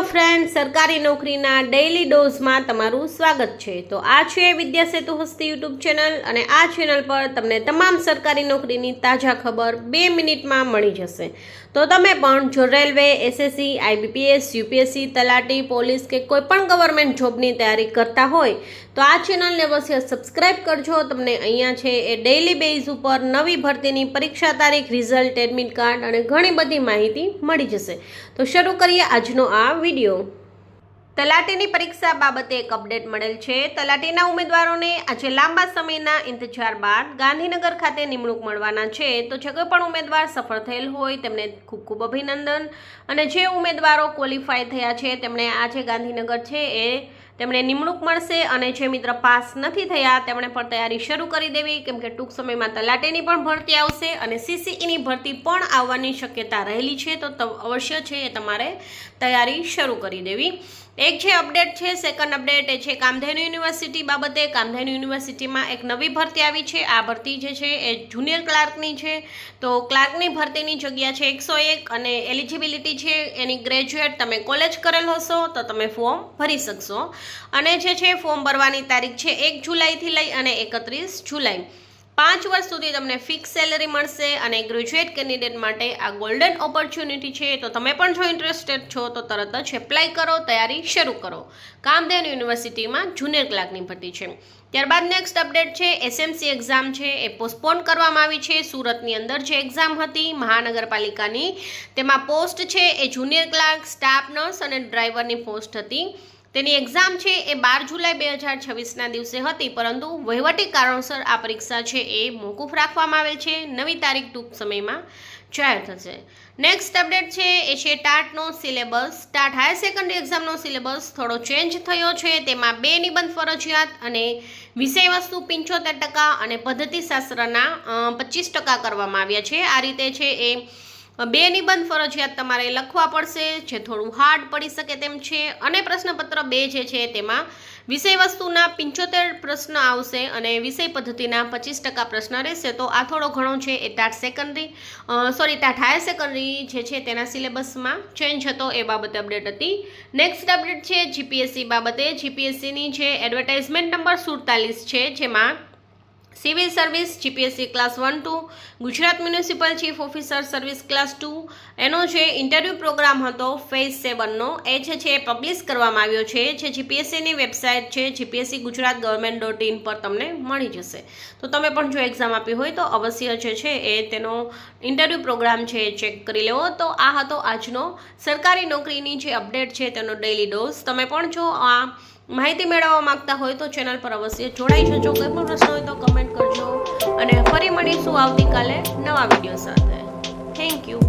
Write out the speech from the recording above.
Friend, સરકારી નોકરીના daily ડોઝમાં તમારું સ્વાગત છે। તો આ છે વિદ્યા સેતુ હસ્તી યુટ્યુબ ચેનલ અને આ ચેનલ પર તમને તમામ સરકારી નોકરીની તાજા ખબર 2 મિનિટમાં મળી જશે। તો તમે પણ જો રેલવે, એસએસસી, આઈબીપીએસ, યુપીએસસી, તલાટી, પોલીસ કે કોઈ પણ ગવર્મેન્ટ જોબની તૈયારી કરતા હોય તો આ ચેનલને અવશ્ય સબસ્ક્રાઇબ કરજો। તમને અહીંયા છે એ ડેઇલી બેઝ ઉપર નવી ભરતીની પરીક્ષા તારીખ, રિઝલ્ટ, એડમિટ કાર્ડ અને ઘણી બધી માહિતી મળી જશે। તો શરૂ કરીએ આજનો આ વિડીયો। તલાટીની પરીક્ષા બાબતે એક અપડેટ મળેલ છે। તલાટીના ઉમેદવારોને આજે લાંબા સમયના ઇંતજાર બાદ ગાંધીનગર ખાતે નિમણૂક મળવાના છે। તો જે કોઈ પણ ઉમેદવાર સફળ થયેલ હોય તેમને ખૂબ ખૂબ અભિનંદન, અને જે ઉમેદવારો ક્વોલિફાય થયા છે તેમણે આજે ગાંધીનગર છે એ તેમણે નિમણૂક મળશે, અને જે મિત્ર પાસ નથી થયા તેમણે પણ તૈયારી શરૂ કરી દેવી, કેમ કે ટૂંક સમયમાં તલાટીની પણ ભરતી આવશે અને સીસીઈની ભરતી પણ આવવાની શક્યતા રહેલી છે। તો અવશ્ય છે એ તમારે તૈયારી શરૂ કરી દેવી। એક જે અપડેટ છે, સેકન્ડ અપડેટ એ છે કામધેનુ યુનિવર્સિટી બાબતે। કામધેનુ યુનિવર્સિટીમાં એક નવી ભરતી આવી છે। આ ભરતી જે છે એ જુનિયર ક્લાર્કની છે। તો ક્લાર્કની ભરતીની જગ્યા છે 101 અને એલિજિબિલિટી છે એની ગ્રેજ્યુએટ, તમે કોલેજ કરેલ હશો તો તમે ફોર્મ ભરી શકશો। અને જે છે ફોર્મ ભરવાની તારીખ છે 1 જુલાઈથી લઈ અને 31 જુલાઈ। 5 વર્ષ સુધી તમને ફિક્સ સેલરી મળશે, અને ગ્રેજ્યુએટ કેન્ડિડેટ માટે આ ગોલ્ડન ઓપોર્ચ્યુનિટી છે। તો તમે પણ જો ઇન્ટરેસ્ટેડ છો તો તરત જ એપ્લાય કરો, તૈયારી શરૂ કરો। કામધેનુ યુનિવર્સિટીમાં જુનિયર ક્લાર્કની ભરતી છે। ત્યારબાદ નેક્સ્ટ અપડેટ છે એસએમસી એક્ઝામ છે એ પોસ્ટપોન કરવામાં આવી છે। સુરતની અંદર જે એક્ઝામ હતી મહાનગરપાલિકાની, તેમાં પોસ્ટ છે એ જુનિયર ક્લાર્ક, સ્ટાફ નર્સ અને ડ્રાઈવરની પોસ્ટ હતી। તેની એક્ઝામ છે એ 12 જુલાઈ 2026ના દિવસે હતી, પરંતુ વહીવટી કારણોસર આ પરીક્ષા છે એ મોકૂફ રાખવામાં આવેલ છે। નવી તારીખ ટૂંક સમયમાં જાહેર થશે। નેક્સ્ટ અપડેટ છે એ છે ટાટનો સિલેબસ। ટાટ હાયર સેકન્ડરી એક્ઝામનો સિલેબસ થોડો ચેન્જ થયો છે। તેમાં 2 નિબંધ ફરજિયાત અને વિષય વસ્તુ 75% અને પદ્ધતિશાસ્ત્રના 25% કરવામાં આવ્યા છે। આ રીતે છે એ 2 નિબંધ ફરજિયાત તમારે લખવા પડશે, જે થોડું હાર્ડ પડી શકે તેમ છે। અને પ્રશ્નપત્ર 2 જે છે તેમાં વિષય વસ્તુના 75 પ્રશ્ન આવશે અને વિષય પદ્ધતિના 25% પ્રશ્ન રહેશે। તો આ થોડો ઘણો છે એ ટાટ હાયર સેકન્ડરી જે છે તેના સિલેબસમાં ચેન્જ હતો, એ બાબતે અપડેટ હતી। નેક્સ્ટ અપડેટ છે જીપીએસસી બાબતે। જીપીએસસીની જે એડવર્ટાઇઝમેન્ટ નંબર 47 છે, જેમાં civil service GPSC class 1-2, Gujarat municipal chief officer service class 2, એનો જે ઇન્ટરવ્યૂ પ્રોગ્રામ હતો ફેઝ 7નો એ છે પબ્લિશ કરવામાં આવ્યો છે। જે જીપીએસસીની વેબસાઇટ છે જીપીએસસી ગુજરાત ગવર્મેન્ટ.in પર તમને મળી જશે। તો તમે પણ જો એક્ઝામ આપી હોય તો અવશ્ય જે છે એ તેનો ઇન્ટરવ્યૂ પ્રોગ્રામ છે એ ચેક કરી લેવો। તો આ હતો આજનો સરકારી નોકરીની જે અપડેટ છે તેનો ડેઇલી ડોઝ। તમે પણ જો આ માહિતી મેળવવા માંગતા હોય તો ચેનલ પર અવશ્ય જોડાઈ જજો। કોઈ પણ પ્રશ્ન હોય તો કમેન્ટ કરજો, અને ફરી મળીશું આવતીકાલે નવા વિડીયો સાથે। Thank you.